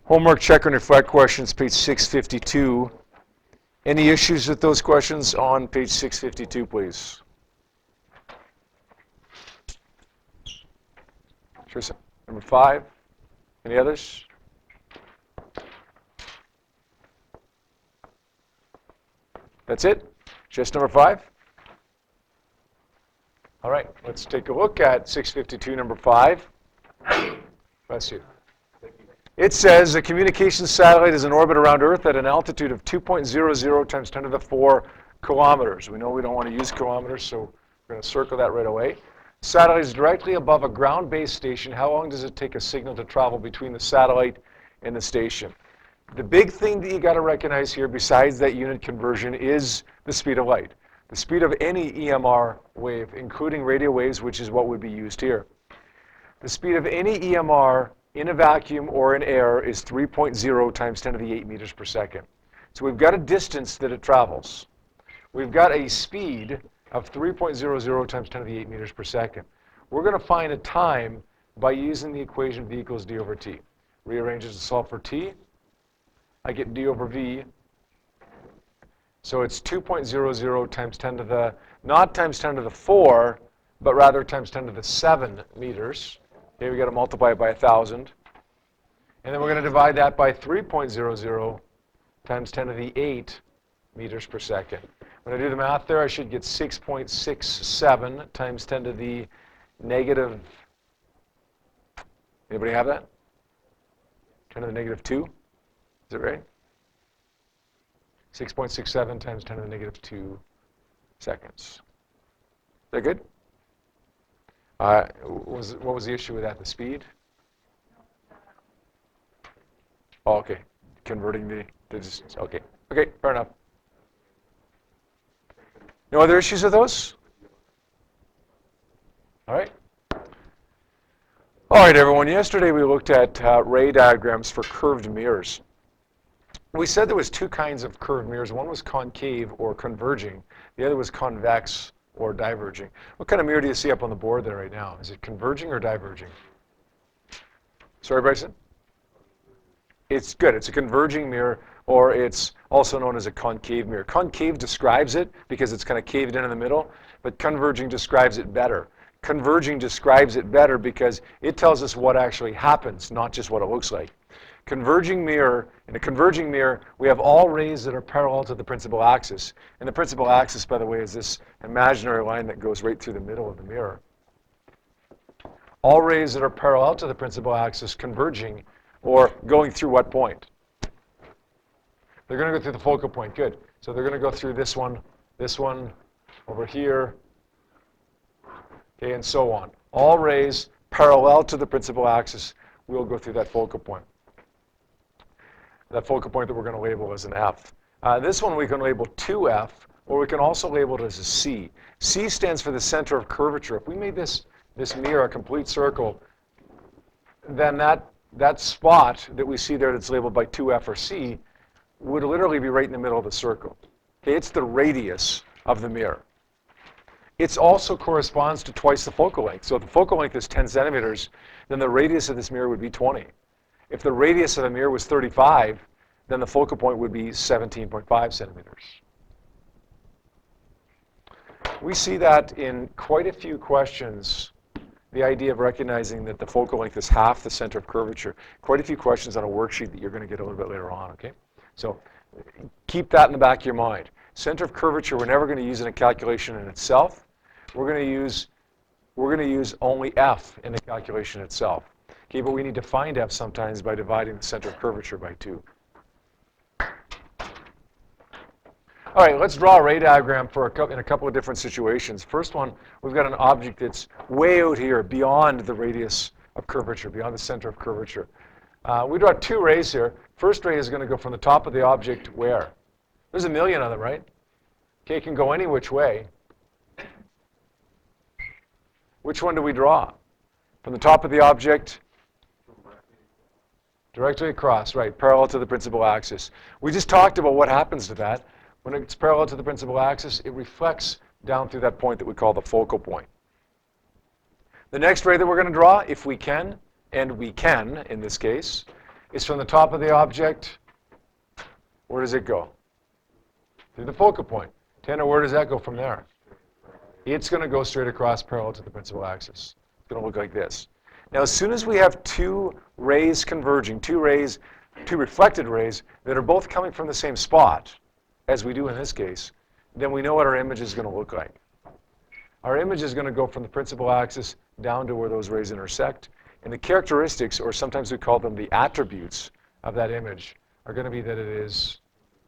Homework check and reflect questions, page 652. Any issues with those questions on page 652, please? Sure, sir. Number 5. Any others? That's it? Just number 5? All right, let's take a look at 652, number 5. Bless you. It says a communications satellite is in orbit around Earth at an altitude of 2.00 times 10 to the 4 kilometers. We know we don't want to use kilometers, so we're going to circle that right away. Satellite is directly above a ground-based station. How long does it take a signal to travel between the satellite and the station? The big thing that you got to recognize here, besides that unit conversion, is the speed of light. The speed of any EMR wave, including radio waves, which is what would be used here. The speed of any EMR in a vacuum or in air is 3.0 times 10 to the 8 meters per second. So we've got a distance that it travels. We've got a speed of 3.00 times 10 to the 8 meters per second. We're going to find a time by using the equation V equals d over t. Rearrange it to solve for t. I get d over v. So it's 2.00 times 10 to the, not times 10 to the 4, but rather times 10 to the 7 meters. Okay, we got to multiply it by 1,000. And then we're going to divide that by 3.00 times 10 to the 8 meters per second. When I do the math there, I should get 6.67 times 10 to the negative, anybody have that? 10 to the negative 2? Is it right? 6.67 times 10 to the negative 2 seconds. Is that good? What was the issue with that? The speed? Oh, okay. Converting the distance. Okay. Okay, fair enough. No other issues with those? All right. All right, everyone. Yesterday we looked at ray diagrams for curved mirrors. We said there was 2 kinds of curved mirrors. One was concave or converging. The other was convex or diverging. What kind of mirror do you see up on the board there right now? Is it converging or diverging? Sorry, Bryson? It's good. It's a converging mirror, or it's also known as a concave mirror. Concave describes it because it's kind of caved in the middle, but converging describes it better. Converging describes it better because it tells us what actually happens, not just what it looks like. Converging mirror, in a converging mirror, we have all rays that are parallel to the principal axis. And the principal axis, by the way, is this imaginary line that goes right through the middle of the mirror. All rays that are parallel to the principal axis converging, or going through what point? They're going to go through the focal point. Good. So they're going to go through this one, over here, okay, and so on. All rays parallel to the principal axis will go through that focal point. That focal point that we're going to label as an F. This one we can label 2F, or we can also label it as a C. C stands for the center of curvature. If we made this mirror a complete circle, then that spot that we see there that's labeled by 2F or C would literally be right in the middle of the circle. Okay, it's the radius of the mirror. It also corresponds to twice the focal length. So if the focal length is 10 centimeters, then the radius of this mirror would be 20. If the radius of the mirror was 35, then the focal point would be 17.5 centimeters. We see that in quite a few questions, the idea of recognizing that the focal length is half the center of curvature. Quite a few questions on a worksheet that you're going to get a little bit later on, okay? So keep that in the back of your mind. Center of curvature, we're never going to use in a calculation in itself. We're going to use only F in the calculation itself. Okay, but we need to find F sometimes by dividing the center of curvature by 2. All right, let's draw a ray diagram in a couple of different situations. First one, we've got an object that's way out here beyond the radius of curvature, beyond the center of curvature. We draw 2 rays here. First ray is going to go from the top of the object where? There's a million of them, right? Okay, it can go any which way. Which one do we draw? From the top of the object? Directly across, right, parallel to the principal axis. We just talked about what happens to that. When it's parallel to the principal axis, it reflects down through that point that we call the focal point. The next ray that we're going to draw, if we can, and we can in this case, is from the top of the object. Where does it go? Through the focal point. Tanner, where does that go from there? It's going to go straight across parallel to the principal axis. It's going to look like this. Now, as soon as we have two rays converging, two reflected rays that are both coming from the same spot, as we do in this case, then we know what our image is going to look like. Our image is going to go from the principal axis down to where those rays intersect. And the characteristics, or sometimes we call them the attributes of that image, are going to be that it is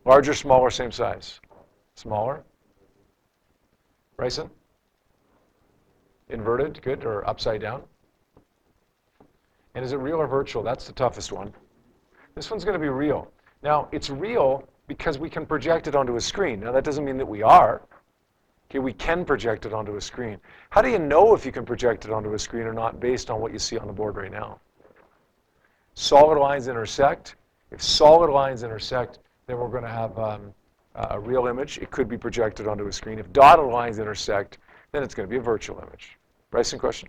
larger, smaller, same size. Smaller. Bryson? Inverted, good, or upside down. And is it real or virtual? That's the toughest one. This one's going to be real. Now, it's real because we can project it onto a screen. Now, that doesn't mean that we are. Okay, we can project it onto a screen. How do you know if you can project it onto a screen or not based on what you see on the board right now? Solid lines intersect. If solid lines intersect, then we're going to have a real image. It could be projected onto a screen. If dotted lines intersect, then it's going to be a virtual image. Bryson, question?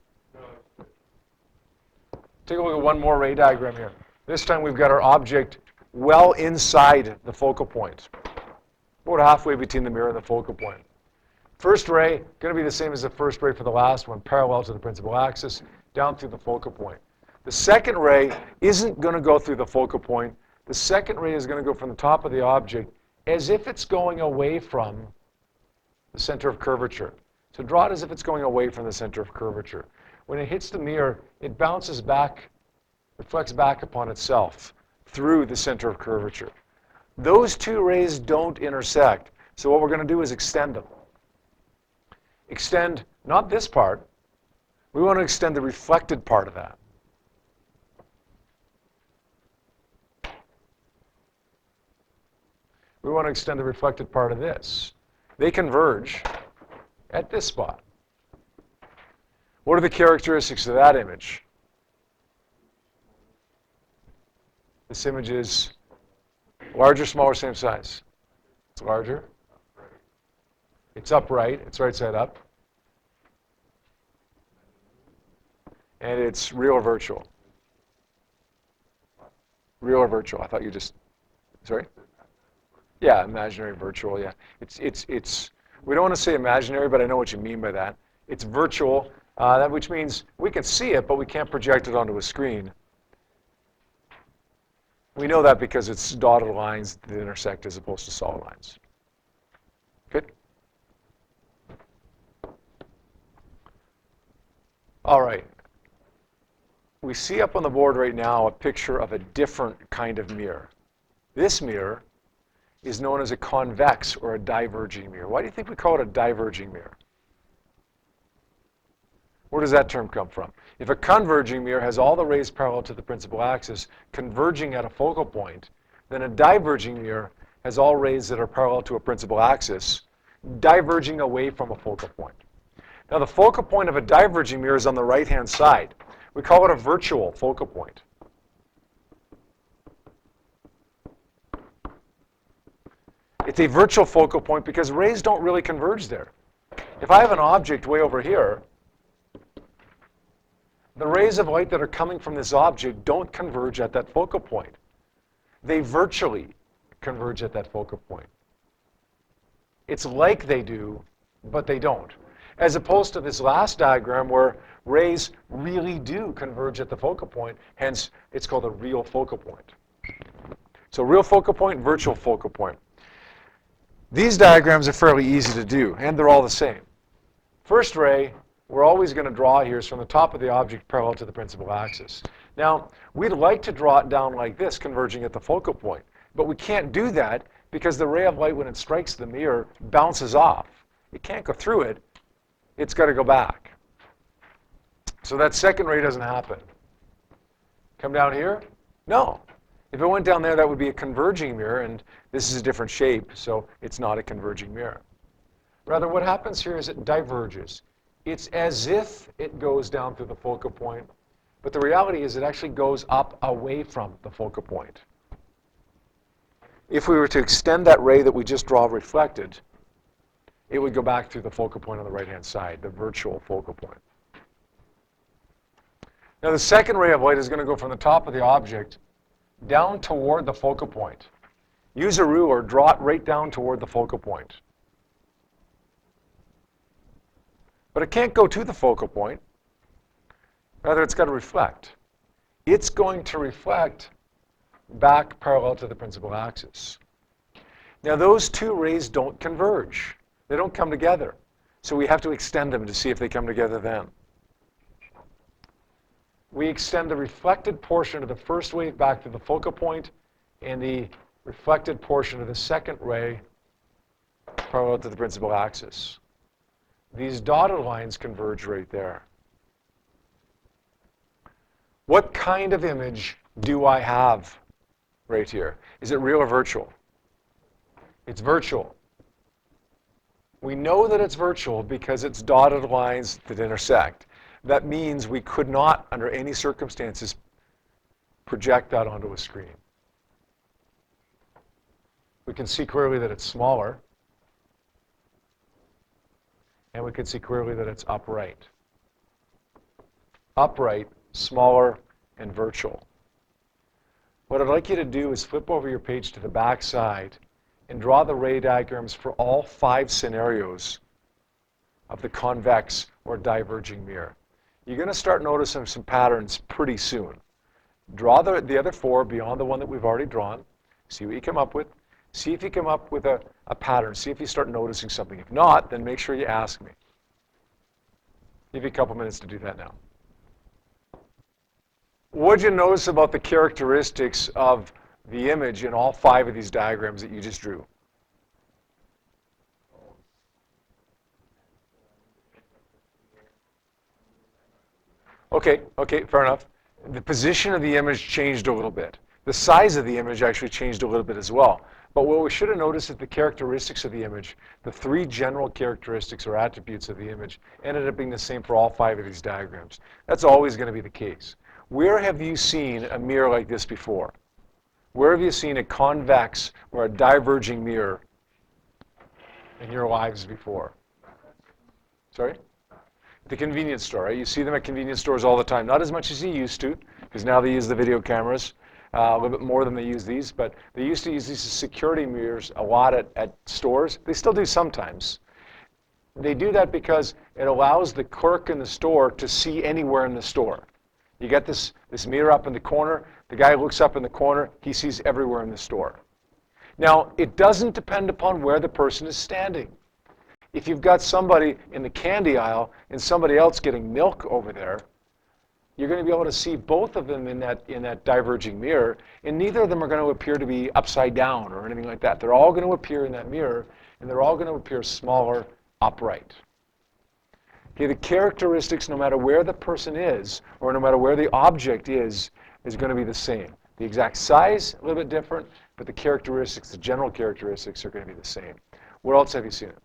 Take a look at one more ray diagram here. This time we've got our object well inside the focal point, about halfway between the mirror and the focal point. First ray, going to be the same as the first ray for the last one, parallel to the principal axis, down through the focal point. The second ray isn't going to go through the focal point. The second ray is going to go from the top of the object as if it's going away from the center of curvature. So draw it as if it's going away from the center of curvature. When it hits the mirror, it bounces back, reflects back upon itself through the center of curvature. Those two rays don't intersect. So what we're going to do is extend them. Extend not this part. We want to extend the reflected part of that. We want to extend the reflected part of this. They converge at this spot. What are the characteristics of that image? This image is larger, smaller, same size. It's larger. It's upright. It's right side up. And it's real or virtual? Real or virtual? I thought you just, sorry? Yeah, imaginary, virtual, yeah. It's. We don't want to say imaginary, but I know what you mean by that. It's virtual, which means we can see it, but we can't project it onto a screen. We know that because it's dotted lines that intersect as opposed to solid lines. Good? All right. We see up on the board right now a picture of a different kind of mirror. This mirror is known as a convex or a diverging mirror. Why do you think we call it a diverging mirror? Where does that term come from? If a converging mirror has all the rays parallel to the principal axis converging at a focal point, then a diverging mirror has all rays that are parallel to a principal axis diverging away from a focal point. Now, the focal point of a diverging mirror is on the right-hand side. We call it a virtual focal point. It's a virtual focal point because rays don't really converge there. If I have an object way over here, the rays of light that are coming from this object don't converge at that focal point. They virtually converge at that focal point. It's like they do, but they don't. As opposed to this last diagram where rays really do converge at the focal point, hence it's called a real focal point. So real focal point, virtual focal point. These diagrams are fairly easy to do, and they're all the same. First ray, we're always going to draw here is from the top of the object parallel to the principal axis. Now, we'd like to draw it down like this, converging at the focal point, but we can't do that because the ray of light, when it strikes the mirror, bounces off. It can't go through it. It's got to go back. So that second ray doesn't happen. Come down here? No. If it went down there, that would be a converging mirror, and this is a different shape, so it's not a converging mirror. Rather, what happens here is it diverges. It's as if it goes down through the focal point, but the reality is it actually goes up away from the focal point. If we were to extend that ray that we just draw reflected, it would go back through the focal point on the right-hand side, the virtual focal point. Now, the second ray of light is going to go from the top of the object down toward the focal point. Use a ruler, draw it right down toward the focal point. But it can't go to the focal point. Rather, it's got to reflect. It's going to reflect back parallel to the principal axis. Now, those two rays don't converge. They don't come together. So we have to extend them to see if they come together then. We extend the reflected portion of the first wave back to the focal point and the reflected portion of the second ray parallel to the principal axis. These dotted lines converge right there. What kind of image do I have right here? Is it real or virtual? It's virtual. We know that it's virtual because it's dotted lines that intersect. That means we could not, under any circumstances, project that onto a screen. We can see clearly that it's smaller, and we can see clearly that it's upright. Upright, smaller, and virtual. What I'd like you to do is flip over your page to the back side and draw the ray diagrams for all 5 scenarios of the convex or diverging mirror. You're going to start noticing some patterns pretty soon. Draw the other 4 beyond the one that we've already drawn. See what you come up with. See if you come up with a pattern. See if you start noticing something. If not, then make sure you ask me. Give you a couple minutes to do that now. What did you notice about the characteristics of the image in all 5 of these diagrams that you just drew? Okay, fair enough. The position of the image changed a little bit. The size of the image actually changed a little bit as well. But what we should have noticed is the characteristics of the image, the 3 general characteristics or attributes of the image, ended up being the same for all 5 of these diagrams. That's always going to be the case. Where have you seen a mirror like this before? Where have you seen a convex or a diverging mirror in your lives before? Sorry? The convenience store, right? You see them at convenience stores all the time. Not as much as you used to, because now they use the video cameras a little bit more than they use these. But they used to use these security mirrors a lot at stores. They still do sometimes. They do that because it allows the clerk in the store to see anywhere in the store. You get this mirror up in the corner. The guy looks up in the corner. He sees everywhere in the store. Now, it doesn't depend upon where the person is standing. If you've got somebody in the candy aisle and somebody else getting milk over there, you're going to be able to see both of them in that diverging mirror, and neither of them are going to appear to be upside down or anything like that. They're all going to appear in that mirror, and they're all going to appear smaller, upright. Okay, the characteristics, no matter where the person is or no matter where the object is going to be the same. The exact size, a little bit different, but the characteristics, the general characteristics are going to be the same. Where else have you seen it?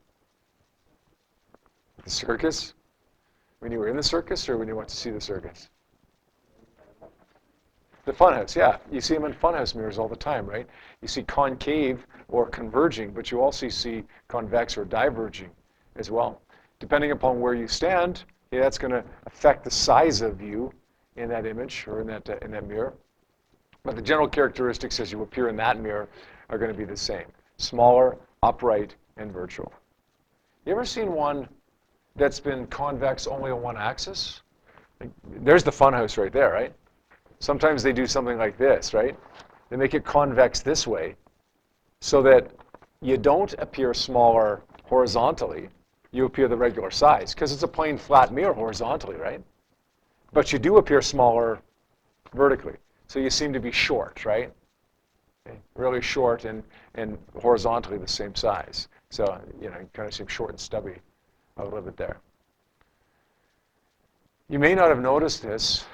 The circus? When you were in the circus or when you went to see the circus? The funhouse, yeah. You see them in funhouse mirrors all the time, right? You see concave or converging, but you also see convex or diverging as well. Depending upon where you stand, yeah, that's going to affect the size of you in that image or in that mirror. But the general characteristics as you appear in that mirror are going to be the same. Smaller, upright, and virtual. You ever seen one that's been convex only on one axis? There's the funhouse right there, right? Sometimes they do something like this, right? They make it convex this way so that you don't appear smaller horizontally. You appear the regular size because it's a plain flat mirror horizontally, right? But you do appear smaller vertically. So you seem to be short, right? Okay. Really short and horizontally the same size. So, you kind of seem short and stubby a little bit there. You may not have noticed this.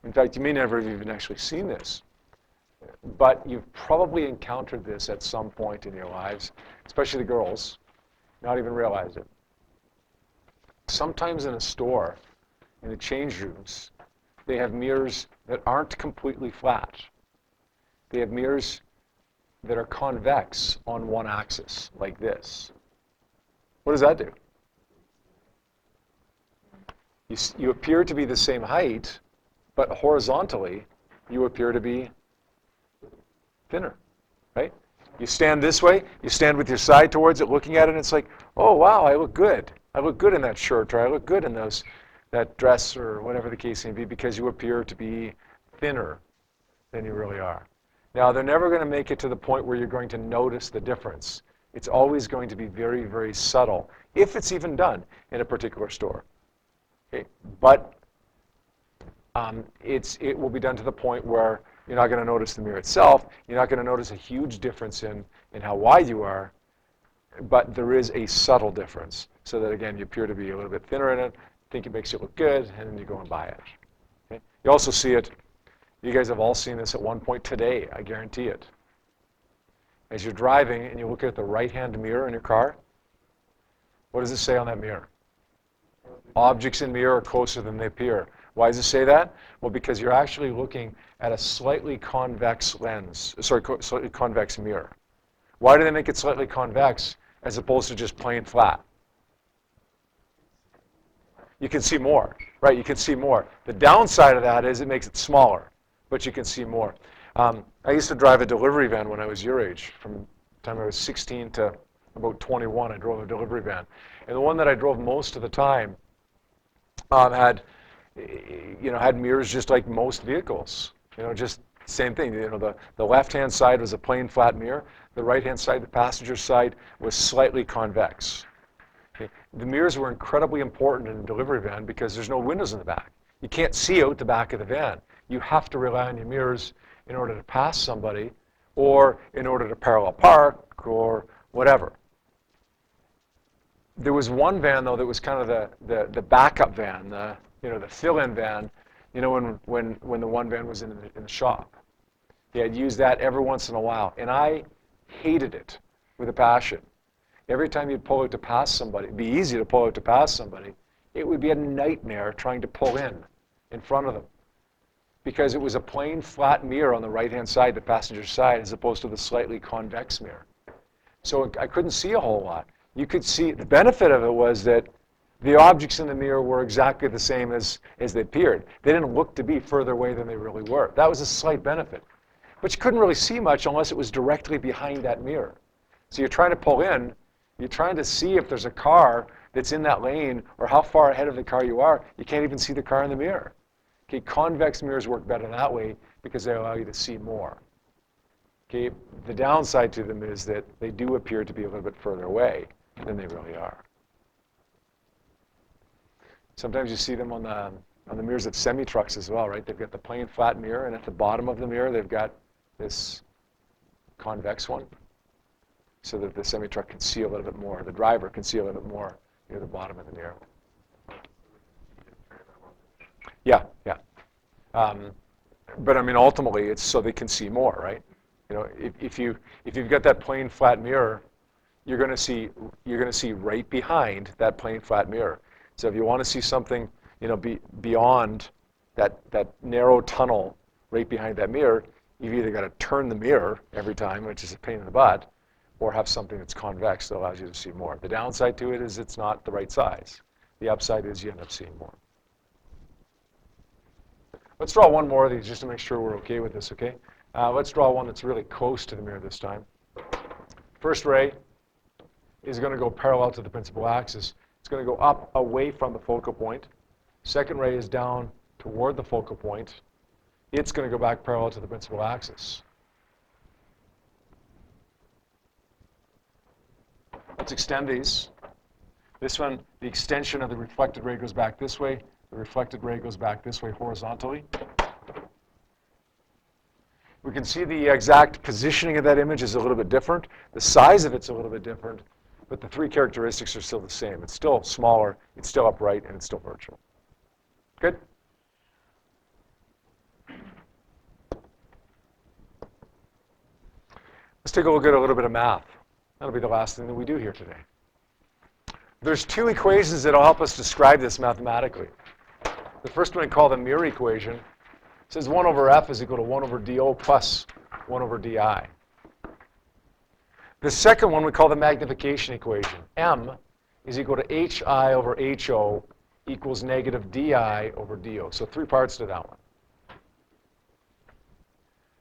In fact, you may never have even actually seen this. But you've probably encountered this at some point in your lives, especially the girls, not even realize it. Sometimes in a store, in the change rooms, they have mirrors that aren't completely flat. They have mirrors that are convex on one axis, like this. What does that do? You appear to be the same height, but horizontally, you appear to be thinner, right? You stand this way, you stand with your side towards it, looking at it, and it's like, oh, wow, I look good. I look good in that shirt, or I look good in that dress, or whatever the case may be, because you appear to be thinner than you really are. Now, they're never going to make it to the point where you're going to notice the difference. It's always going to be very, very subtle, if it's even done in a particular store. Okay? But it will be done to the point where you're not going to notice the mirror itself. You're not going to notice a huge difference in how wide you are, but there is a subtle difference. So that, again, you appear to be a little bit thinner in it, think it makes you look good, and then you go and buy it. Okay? You also see it. You guys have all seen this at one point today, I guarantee it. As you're driving and you look at the right-hand mirror in your car, what does it say on that mirror? Objects in mirror are closer than they appear. Why does it say that? Well, because you're actually looking at a slightly convex lens, slightly convex mirror. Why do they make it slightly convex as opposed to just plain flat? You can see more, right? You can see more. The downside of that is it makes it smaller, but you can see more. I used to drive a delivery van when I was your age. From the time I was 16 to about 21, I drove a delivery van. And the one that I drove most of the time had mirrors just like most vehicles. Just same thing. The left-hand side was a plain flat mirror. The right-hand side, the passenger side, was slightly convex. Okay? The mirrors were incredibly important in a delivery van because there's no windows in the back. You can't see out the back of the van. You have to rely on your mirrors in order to pass somebody or in order to parallel park or whatever. There was one van, though, that was kind of the backup van, the fill-in van, when the one van was in the shop. Yeah, I'd use that every once in a while, and I hated it with a passion. Every time you'd pull out to pass somebody, it'd be easy to pull out to pass somebody. It would be a nightmare trying to pull in front of them, because it was a plain flat mirror on the right-hand side, the passenger side, as opposed to the slightly convex mirror. So I couldn't see a whole lot. You could see, the benefit of it was that the objects in the mirror were exactly the same as they appeared. They didn't look to be further away than they really were. That was a slight benefit. But you couldn't really see much unless it was directly behind that mirror. So you're trying to pull in, you're trying to see if there's a car that's in that lane or how far ahead of the car you are. You can't even see the car in the mirror. Okay, convex mirrors work better that way because they allow you to see more. Okay, the downside to them is that they do appear to be a little bit further away than they really are. Sometimes you see them on the mirrors of semi-trucks as well, right? They've got the plain flat mirror, and at the bottom of the mirror, they've got this convex one, so that the semi-truck can see a little bit more. The driver can see a little bit more near the bottom of the mirror. Yeah. But I mean, ultimately, it's so they can see more, right? If you've got that plain flat mirror, you're going to see right behind that plain flat mirror. So if you want to see something, beyond that narrow tunnel right behind that mirror, you've either got to turn the mirror every time, which is a pain in the butt, or have something that's convex that allows you to see more. The downside to it is it's not the right size. The upside is you end up seeing more. Let's draw one more of these just to make sure we're okay with this, okay? Let's draw one that's really close to the mirror this time. First ray is going to go parallel to the principal axis. It's going to go up away from the focal point. Second ray is down toward the focal point. It's going to go back parallel to the principal axis. Let's extend these. This one, the extension of the reflected ray goes back this way. The reflected ray goes back this way horizontally. We can see the exact positioning of that image is a little bit different. The size of it's a little bit different, but the three characteristics are still the same. It's still smaller, it's still upright, and it's still virtual. Good? Let's take a look at a little bit of math. That'll be the last thing that we do here today. There's two equations that will help us describe this mathematically. The first one we call the mirror equation. It says 1 over f is equal to 1 over do plus 1 over di. The second one we call the magnification equation. M is equal to hi over ho equals negative di over do. So three parts to that one.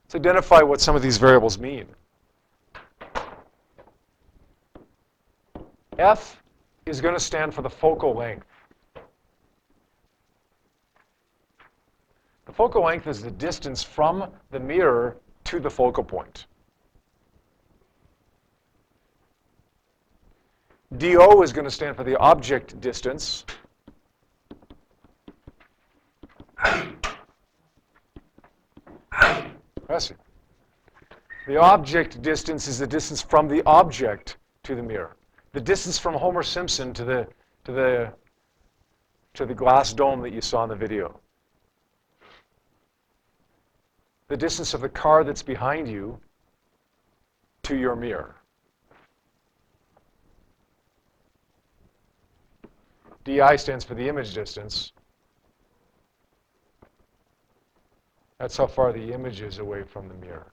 Let's identify what some of these variables mean. F is going to stand for the focal length. The focal length is the distance from the mirror to the focal point. DO is going to stand for the object distance. The object distance is the distance from the object to the mirror. The distance from Homer Simpson to the glass dome that you saw in the video. The distance of the car that's behind you to your mirror. DI stands for the image distance. That's how far the image is away from the mirror.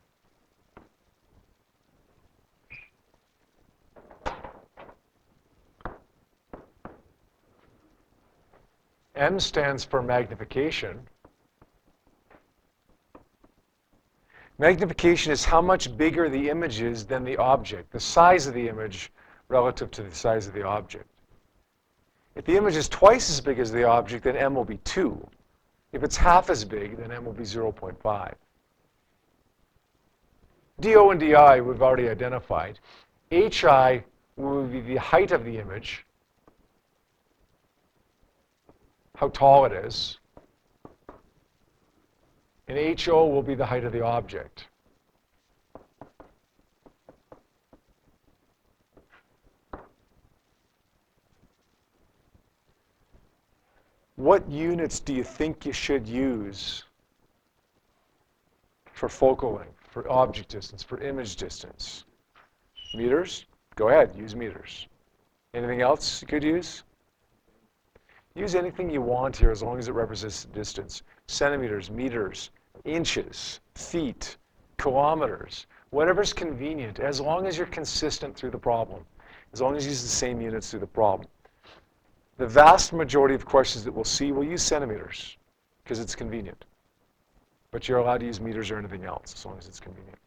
M stands for magnification. Magnification is how much bigger the image is than the object, the size of the image relative to the size of the object. If the image is twice as big as the object, then M will be 2. If it's half as big, then M will be 0.5. DO and DI we've already identified. HI will be the height of the image, how tall it is. And HO will be the height of the object. What units do you think you should use for focal length, for object distance, for image distance? Meters? Go ahead, use meters. Anything else you could use? Use anything you want here as long as it represents the distance. Centimeters, meters, inches, feet, kilometers, whatever's convenient, as long as you're consistent through the problem, as long as you use the same units through the problem. The vast majority of questions that we'll see will use centimeters because it's convenient. But you're allowed to use meters or anything else as long as it's convenient.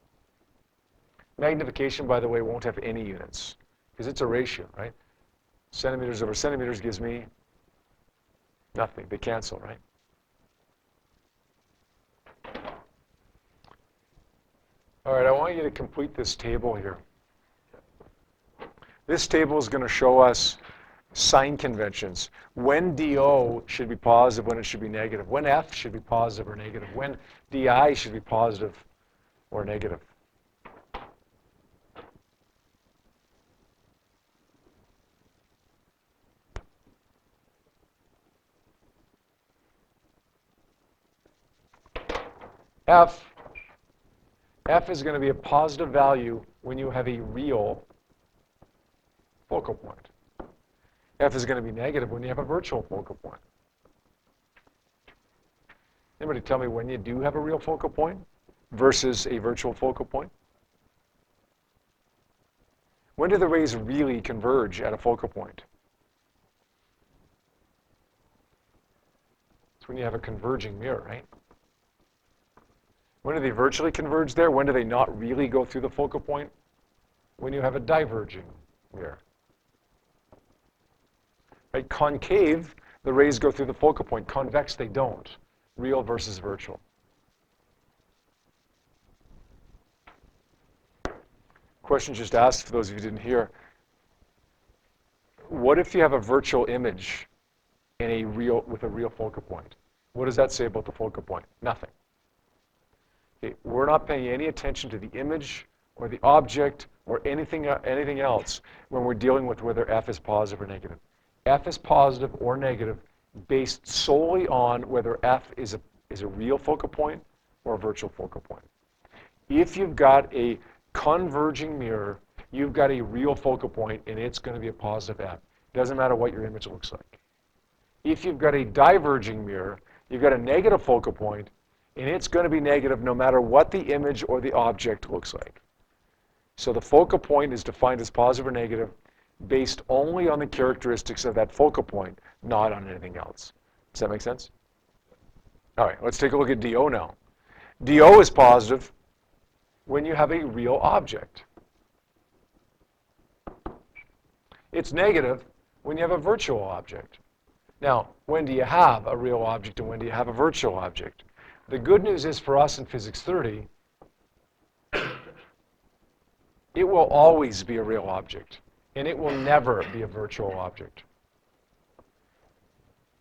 Magnification, by the way, won't have any units because it's a ratio, right? Centimeters over centimeters gives me nothing. They cancel, right? All right, I want you to complete this table here. This table is going to show us sign conventions. When DO should be positive, when it should be negative. When F should be positive or negative. When DI should be positive or negative. F is going to be a positive value when you have a real focal point. F is going to be negative when you have a virtual focal point. Anybody tell me when you do have a real focal point versus a virtual focal point? When do the rays really converge at a focal point? It's when you have a converging mirror, right? When do they virtually converge there? When do they not really go through the focal point? When you have a diverging mirror. Right? Concave, the rays go through the focal point. Convex, they don't. Real versus virtual. Question just asked, for those of you who didn't hear. What if you have a virtual image with a real focal point? What does that say about the focal point? Nothing. Okay, we're not paying any attention to the image or the object or anything else when we're dealing with whether F is positive or negative. F is positive or negative based solely on whether F is a real focal point or a virtual focal point. If you've got a converging mirror, you've got a real focal point, and it's going to be a positive F. It doesn't matter what your image looks like. If you've got a diverging mirror, you've got a negative focal point, and it's going to be negative no matter what the image or the object looks like. So the focal point is defined as positive or negative based only on the characteristics of that focal point, not on anything else. Does that make sense? All right, let's take a look at DO now. DO is positive when you have a real object. It's negative when you have a virtual object. Now, when do you have a real object and when do you have a virtual object? The good news is for us in Physics 30, it will always be a real object, and it will never be a virtual object.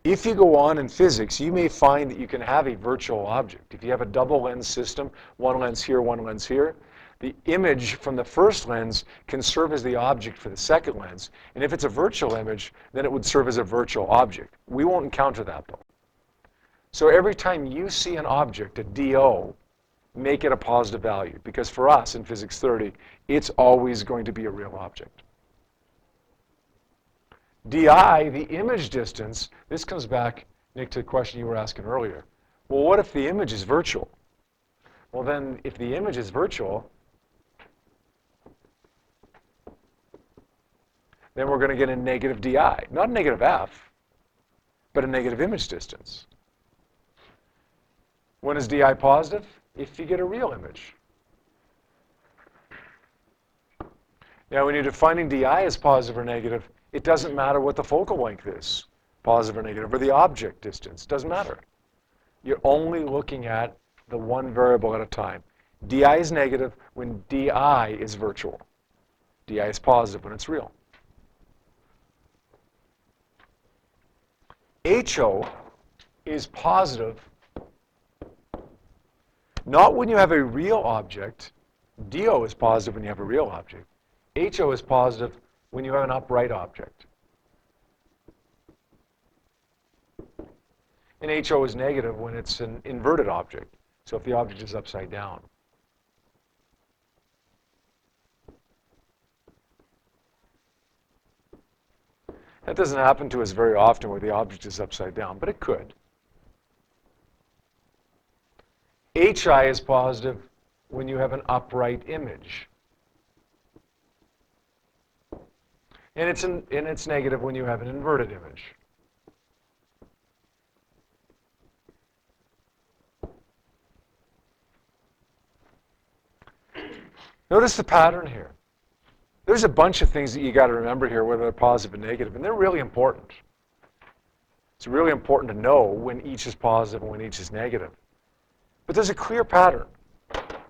If you go on in physics, you may find that you can have a virtual object. If you have a double lens system, one lens here, one lens here, the image from the first lens can serve as the object for the second lens. And if it's a virtual image, then it would serve as a virtual object. We won't encounter that, though. So every time you see an object, a DO, make it a positive value. Because for us in Physics 30, it's always going to be a real object. DI, the image distance, this comes back, Nick, to the question you were asking earlier. Well, what if the image is virtual? Well, then, if the image is virtual, then we're going to get a negative DI. Not a negative F, but a negative image distance. When is DI positive? If you get a real image. Now, when you're defining DI as positive or negative, it doesn't matter what the focal length is, positive or negative, or the object distance. It doesn't matter. You're only looking at the one variable at a time. DI is negative when DI is virtual. DI is positive when it's real. HO is positive not when you have a real object. DO is positive when you have a real object. HO is positive when you have an upright object. And HO is negative when it's an inverted object. So if the object is upside down. That doesn't happen to us very often where the object is upside down, but it could. HI is positive when you have an upright image. And it's negative when you have an inverted image. Notice the pattern here. There's a bunch of things that you got to remember here, whether they're positive and negative, and they're really important. It's really important to know when each is positive and when each is negative. But there's a clear pattern.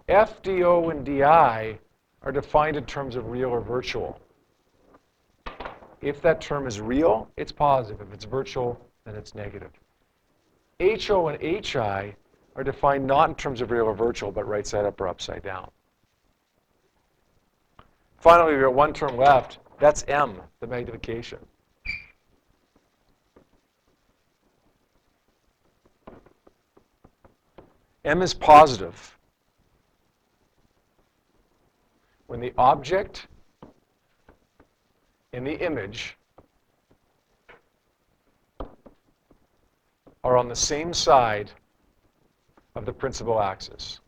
F, DO, and DI are defined in terms of real or virtual. If that term is real, it's positive. If it's virtual, then it's negative. HO and HI are defined not in terms of real or virtual, but right side up or upside down. Finally, we've got one term left. That's M, the magnification. M is positive when the object and the image are on the same side of the principal axis.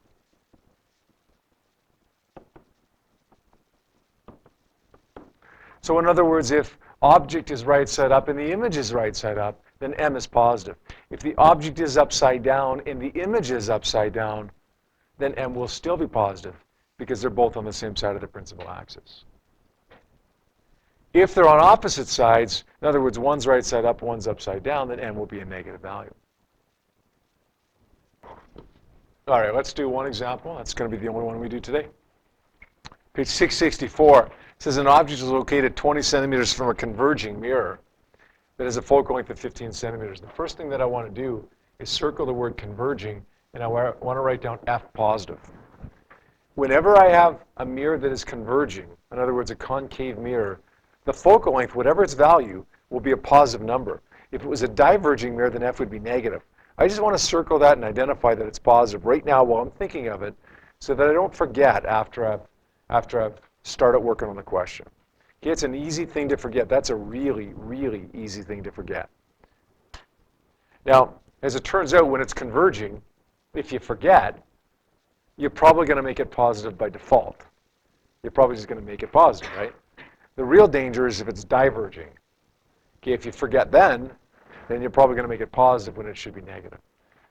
So in other words, if object is right side up and the image is right side up, then M is positive. If the object is upside down and the image is upside down, then M will still be positive because they're both on the same side of the principal axis. If they're on opposite sides, in other words, one's right side up, one's upside down, then M will be a negative value. All right, let's do one example. That's going to be the only one we do today. Page 664 says an object is located 20 centimeters from a converging mirror that has a focal length of 15 centimeters. The first thing that I want to do is circle the word converging, and I want to write down F positive. Whenever I have a mirror that is converging, in other words, a concave mirror, the focal length, whatever its value, will be a positive number. If it was a diverging mirror, then F would be negative. I just want to circle that and identify that it's positive right now while I'm thinking of it so that I don't forget after I've started working on the question. Okay, it's an easy thing to forget. That's a really, really easy thing to forget. Now, as it turns out, when it's converging, if you forget, you're probably going to make it positive by default. You're probably just going to make it positive, right? The real danger is if it's diverging. Okay, if you forget then you're probably going to make it positive when it should be negative.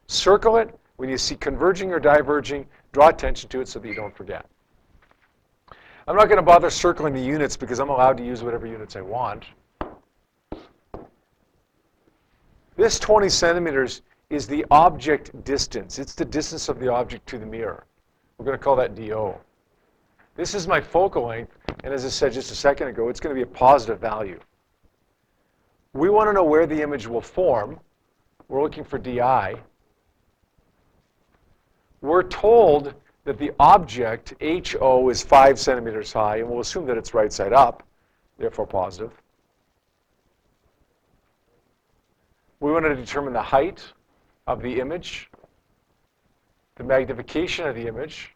Circle it. When you see converging or diverging, Draw attention to it so that you don't forget. I'm not going to bother circling the units because I'm allowed to use whatever units I want. This 20 centimeters is the object distance. It's the distance of the object to the mirror. We're going to call that DO. This is my focal length, and as I said just a second ago, it's going to be a positive value. We want to know where the image will form. We're looking for DI. We're told that the object, HO, is 5 centimeters high, and we'll assume that it's right side up, therefore positive. We want to determine the height of the image, the magnification of the image,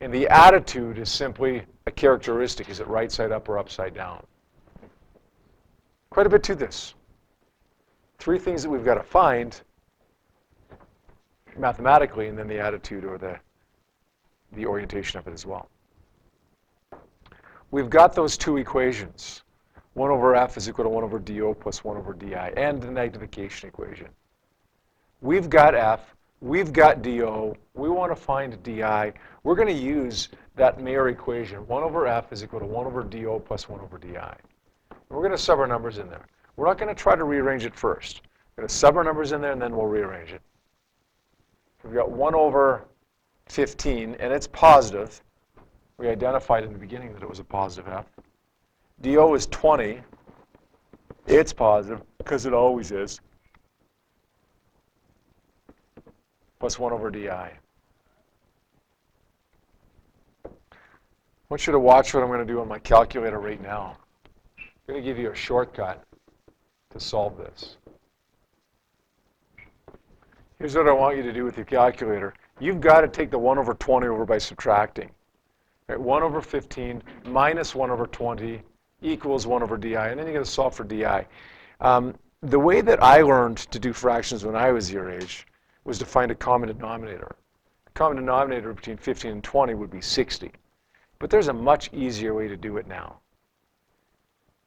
and the attitude is simply a characteristic. Is it right side up or upside down? Quite a bit to this. 3 things that we've got to find mathematically, and then the attitude or the orientation of it as well. We've got those 2 equations. 1 over f is equal to 1 over do plus 1 over di, and the magnification equation. We've got f, we've got do, we want to find di. We're going to use that Mayer equation. 1 over f is equal to 1 over do plus 1 over di. We're going to sub our numbers in there. We're not going to try to rearrange it first. We're going to sub our numbers in there, and then we'll rearrange it. We've got 1 over 15, and it's positive. We identified in the beginning that it was a positive f. DO is 20. It's positive, because it always is. Plus 1 over di. I want you to watch what I'm going to do on my calculator right now. I'm going to give you a shortcut to solve this. Here's what I want you to do with your calculator. You've got to take the 1 over 20 over by subtracting. Right, 1 over 15 minus 1 over 20 equals 1 over di, and then you're going to solve for di. The way that I learned to do fractions when I was your age was to find a common denominator. The common denominator between 15 and 20 would be 60. But there's a much easier way to do it now.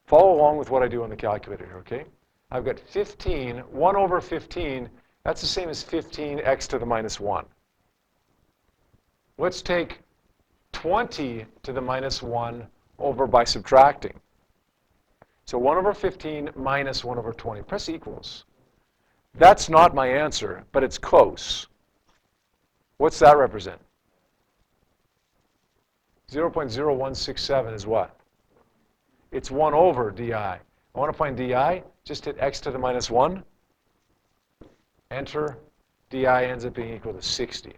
Follow along with what I do on the calculator here, okay? I've got 15, 1 over 15, that's the same as 15x to the minus 1. Let's take 20 to the minus 1 over by subtracting. So 1 over 15 minus 1 over 20. Press equals. That's not my answer, but it's close. What's that represent? 0.0167 is what? It's 1 over di. I want to find di. Just hit x to the minus 1. Enter. di ends up being equal to 60.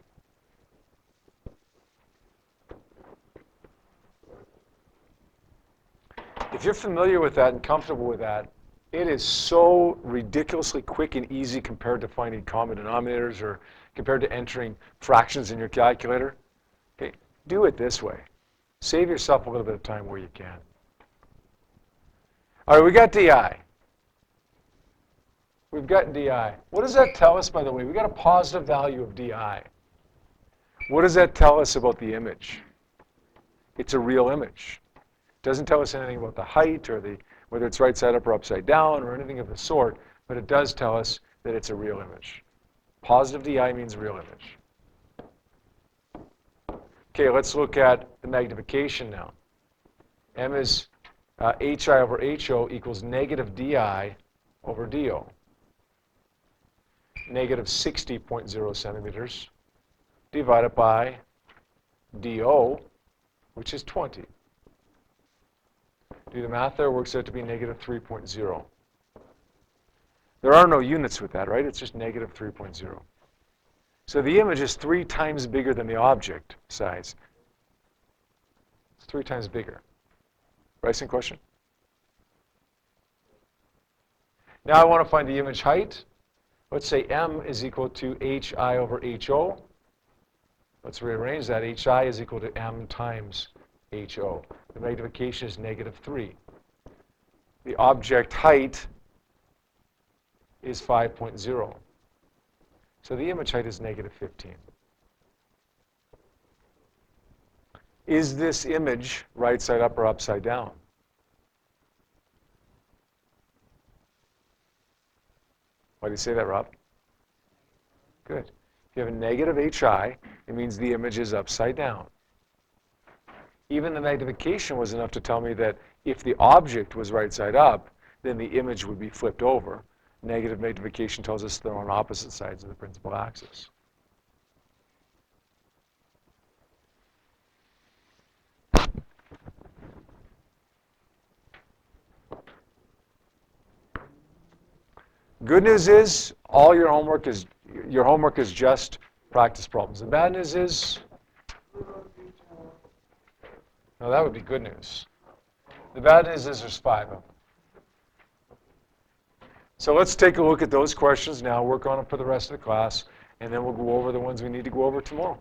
If you're familiar with that and comfortable with that, it is so ridiculously quick and easy compared to finding common denominators or compared to entering fractions in your calculator. Okay, do it this way. Save yourself a little bit of time where you can. All right, we got di. We've got di. What does that tell us, by the way? We got a positive value of di. What does that tell us about the image? It's a real image. It doesn't tell us anything about the height or whether it's right side up or upside down or anything of the sort, but it does tell us that it's a real image. Positive di means real image. Okay, let's look at the magnification now. M is hi over ho equals negative di over do. Negative 60.0 centimeters divided by do, which is 20. Do the math there, works out to be negative 3.0. There are no units with that, right? It's just negative 3.0. So the image is 3 times bigger than the object size. It's 3 times bigger. Bryson, question? Now I want to find the image height. Let's say m is equal to hi over ho. Let's rearrange that. Hi is equal to m times ho. The magnification is negative 3. The object height is 5.0. So the image height is negative 15. Is this image right side up or upside down? Why do you say that, Rob? Good. If you have a negative HI, it means the image is upside down. Even the magnification was enough to tell me that if the object was right side up, then the image would be flipped over. Negative magnification tells us they're on opposite sides of the principal axis. Good news is all your homework is just practice problems. The bad news is, no, that would be good news. The bad news is there's 5 of them. So let's take a look at those questions now, work on them for the rest of the class, and then we'll go over the ones we need to go over tomorrow.